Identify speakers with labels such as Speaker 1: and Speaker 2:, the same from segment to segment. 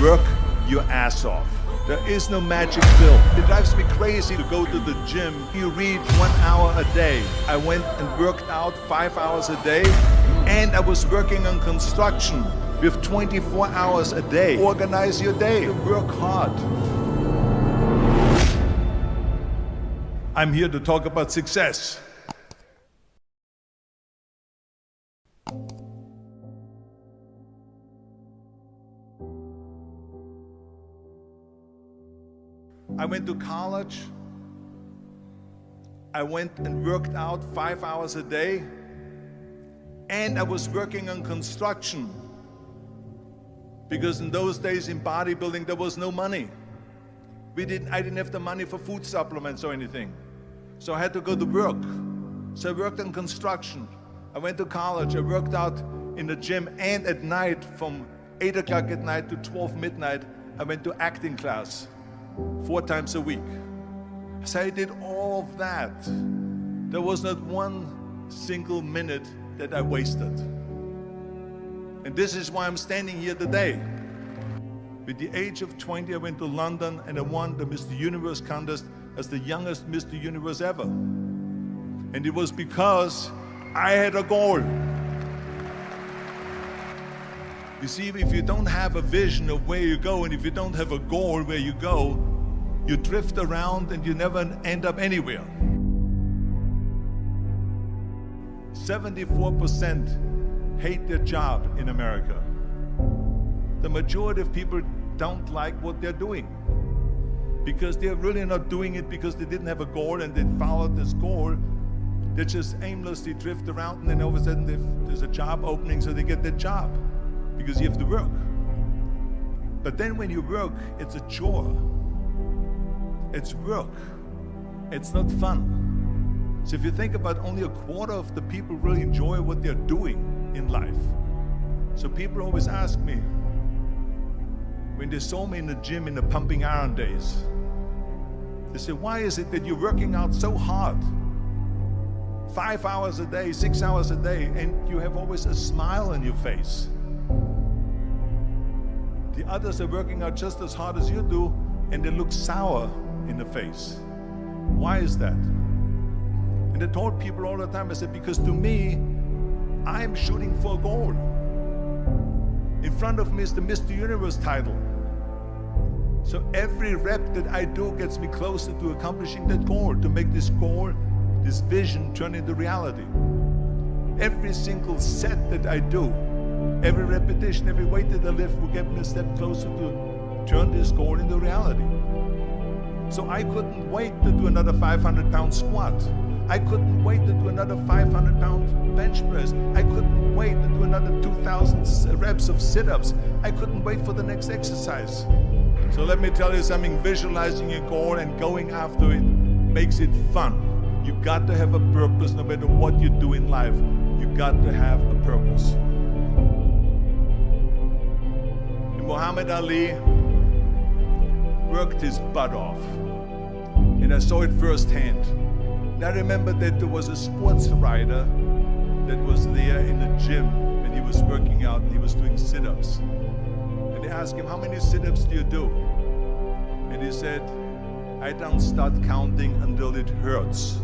Speaker 1: work your ass off. There is no magic pill. It drives me crazy to go to the gym. You read 1 hour a day. I went and worked out 5 hours a day, and I was working on construction with 24 hours a day. Organize your day. Work hard. I'm here to talk about success. I went to college. I went and worked out 5 hours a day, and I was working on construction. Because in those days in bodybuilding there was no money. I didn't have the money for food supplements or anything. So I had to go to work. So I worked on construction. I went to college. I worked out in the gym, and at night from 8 o'clock at night to 12 midnight, I went to acting class 4 times a week. So I did all of that. There was not one single minute that I wasted. And this is why I'm standing here today. With the age of 20, I went to London and I won the Mr. Universe contest as the youngest Mr. Universe ever. And it was because I had a goal. You see, if you don't have a vision of where you go, and if you don't have a goal where you go, you drift around and you never end up anywhere. 74% hate their job in America. The majority of people don't like what they're doing because they're really not doing it because they didn't have a goal and they followed this goal. They just aimlessly drift around, and then all of a sudden there's a job opening, so they get that job because you have to work. But then when you work, it's a chore. It's work. It's not fun. So if you think about, only a quarter of the people really enjoy what they're doing in life. So people always ask me, when they saw me in the gym in the pumping iron days, they say, why is it that you're working out so hard? 5 hours a day, 6 hours a day, and you have always a smile on your face. The others are working out just as hard as you do, and they look sour in the face. Why is that? And I told people all the time, I said, because to me, I'm shooting for a goal. In front of me is the Mr. Universe title. So every rep that I do gets me closer to accomplishing that goal, to make this goal, this vision turn into reality. Every single set that I do, every repetition, every weight that I lift will get me a step closer to turn this goal into reality. So I couldn't wait to do another 500-pound squat. I couldn't wait to do another 500-pound bench press. I couldn't wait to do another 2,000 reps of sit-ups. I couldn't wait for the next exercise. So let me tell you something, visualizing your goal and going after it makes it fun. You got to have a purpose no matter what you do in life. You got to have a purpose. And Muhammad Ali worked his butt off. And I saw it firsthand. And I remember that there was a sports writer that was there in the gym when he was working out and he was doing sit-ups. And they asked him, how many sit-ups do you do? And he said, I don't start counting until it hurts.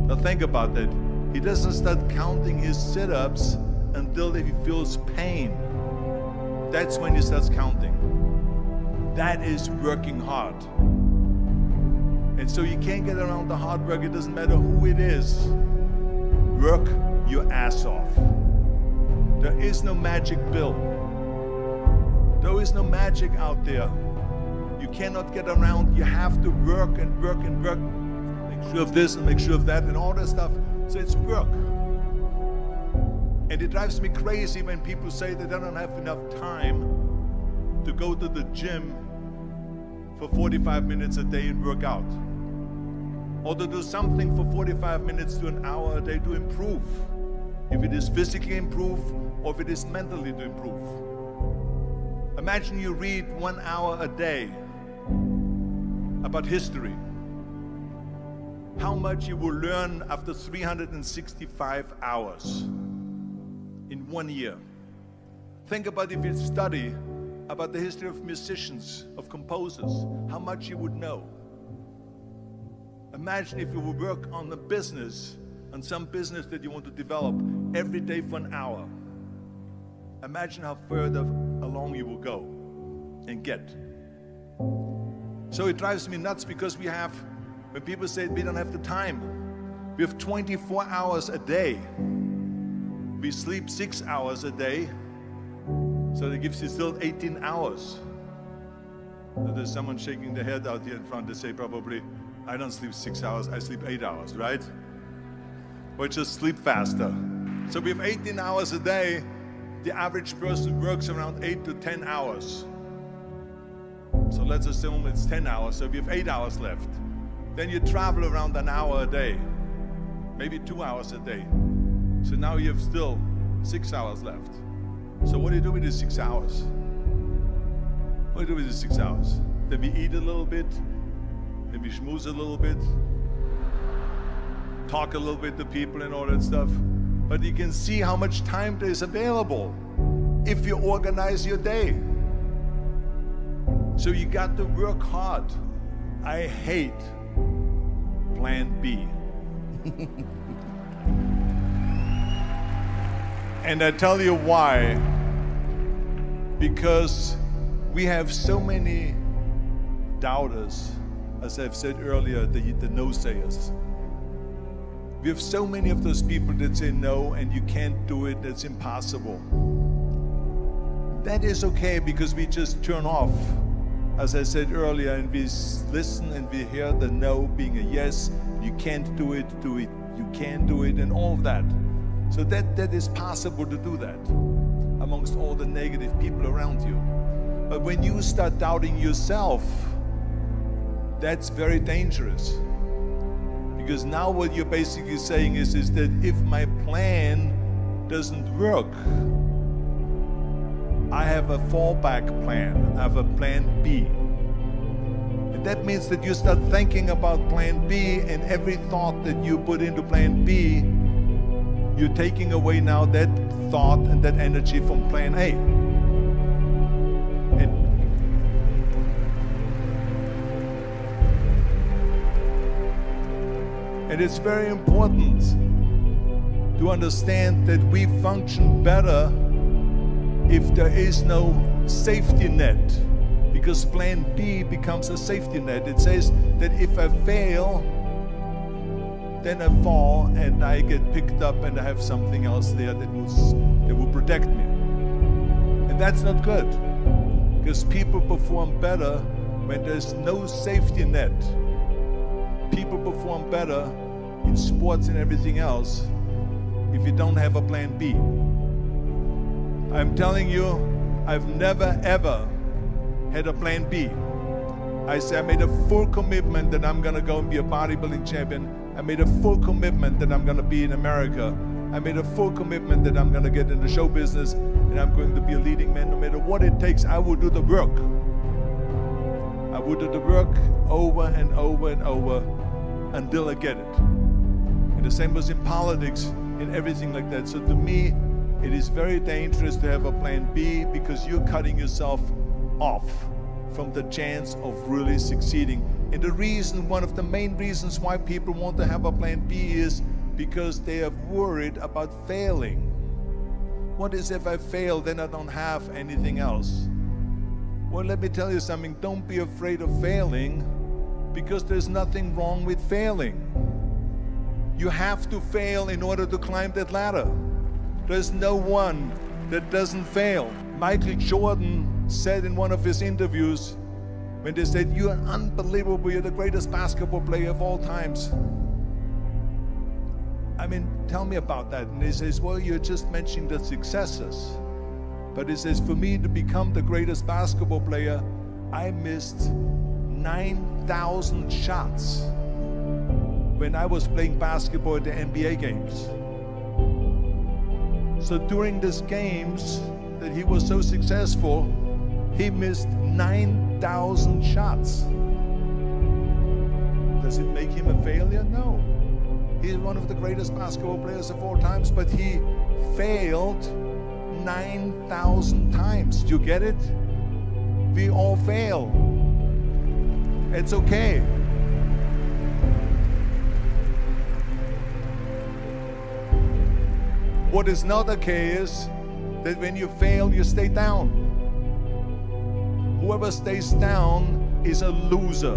Speaker 1: Now think about that. He doesn't start counting his sit-ups until he feels pain. That's when he starts counting. That is working hard. And so you can't get around the hard work. It doesn't matter who it is. Work your ass off. There is no magic pill. There is no magic out there. You cannot get around. You have to work and work and work. Make sure of this and make sure of that and all that stuff. So it's work. And it drives me crazy when people say that they don't have enough time to go to the gym for 45 minutes a day and work out. Or to do something for 45 minutes to an hour a day to improve. If it is physically improve or if it is mentally to improve. Imagine you read 1 hour a day about history. How much you will learn after 365 hours in 1 year. Think about if you study about the history of musicians, of composers, how much you would know. Imagine if you would work on a business, on some business that you want to develop every day for an hour. Imagine how further along you will go and get. So it drives me nuts because when people say we don't have the time, we have 24 hours a day. We sleep 6 hours a day, so that gives you still 18 hours. So there's someone shaking their head out here in front. They say probably, I don't sleep 6 hours, I sleep 8 hours, right? Or just sleep faster. So we have 18 hours a day. The average person works around 8 to 10 hours. So let's assume it's 10 hours, so we have 8 hours left. Then you travel around an hour a day, maybe 2 hours a day. So now you have still 6 hours left. So what do you do with these 6 hours? What do you do with these 6 hours? Then we eat a little bit, then we schmooze a little bit, talk a little bit to people and all that stuff. But you can see how much time there is available if you organize your day. So you got to work hard. I hate plan B. And I tell you why. Because we have so many doubters, as I've said earlier, the no-sayers. We have so many of those people that say no and you can't do it, that's impossible. That is okay because we just turn off, as I said earlier, and we listen and we hear the no being a yes. You can't do it, you can do it, and all of that. So that is possible to do that amongst all the negative people around you. But when you start doubting yourself, that's very dangerous. Because now what you're basically saying is that if my plan doesn't work, I have a fallback plan, I have a plan B. And that means that you start thinking about plan B, and every thought that you put into plan B, you're taking away now that thought and that energy from plan A. And it's very important to understand that we function better if there is no safety net, because plan B becomes a safety net. It says that if I fail, then I fall and I get picked up and I have something else there that will protect me. And that's not good, because people perform better when there's no safety net. People perform better in sports and everything else if you don't have a plan B. I'm telling you, I've never ever had a plan B. I made a full commitment that I'm gonna go and be a bodybuilding champion. I made a full commitment that I'm gonna be in America. I made a full commitment that I'm gonna get in the show business and I'm going to be a leading man. No matter what it takes, I will do the work. I will do the work over and over and over until I get it. And the same was in politics and everything like that. So to me, it is very dangerous to have a plan B, because you're cutting yourself off from the chance of really succeeding. And the reason, one of the main reasons why people want to have a plan B is because they are worried about failing. What is if I fail, then I don't have anything else? Well, let me tell you something. Don't be afraid of failing, because there's nothing wrong with failing. You have to fail in order to climb that ladder. There's no one that doesn't fail. Michael Jordan said in one of his interviews, when they said, "You're unbelievable, you're the greatest basketball player of all times." I mean, tell me about that. And he says, well, you're just mentioning the successes. But he says, for me to become the greatest basketball player, I missed 9,000 shots when I was playing basketball at the NBA games. So during these games that he was so successful, he missed 9,000 shots. Does it make him a failure? No. He's one of the greatest basketball players of all times, but he failed 9,000 times. Do you get it? We all fail. It's okay. What is not okay is that when you fail, you stay down. Whoever stays down is a loser.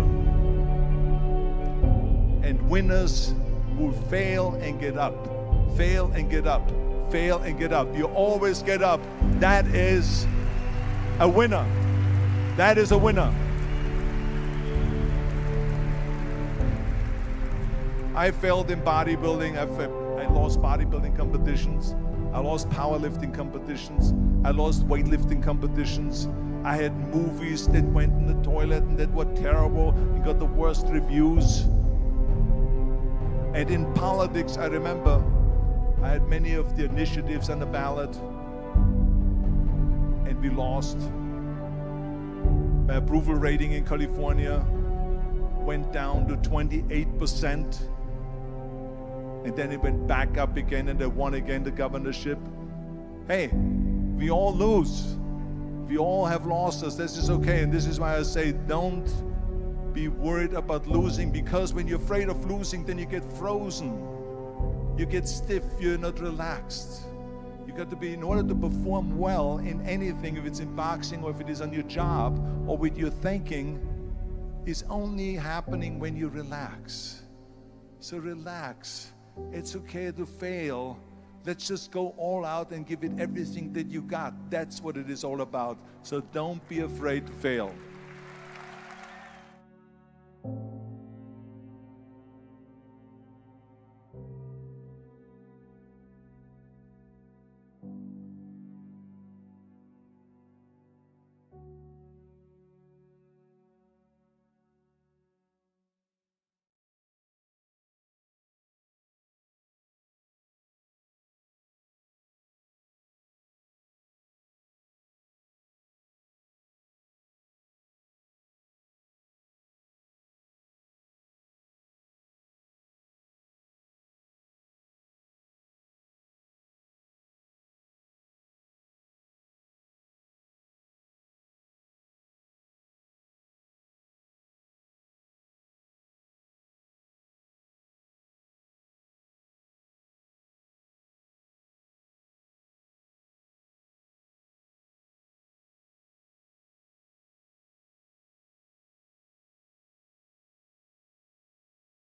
Speaker 1: And winners will fail and get up, fail and get up, fail and get up. You always get up. That is a winner. That is a winner. I failed in bodybuilding. I lost bodybuilding competitions. I lost powerlifting competitions. I lost weightlifting competitions. I had movies that went in the toilet and that were terrible and got the worst reviews. And in politics, I remember I had many of the initiatives on the ballot, and we lost. My approval rating in California went down to 28%, and then it went back up again, and I won again the governorship. Hey, we all lose. We all have losses. This is okay, and this is why I say don't be worried about losing, because when you're afraid of losing, then you get frozen. You get stiff, you're not relaxed. You got to be, in order to perform well in anything, if it's in boxing or if it is on your job or with your thinking, is only happening when you relax. So relax. It's okay to fail. Let's just go all out and give it everything that you got. That's what it is all about. So don't be afraid to fail.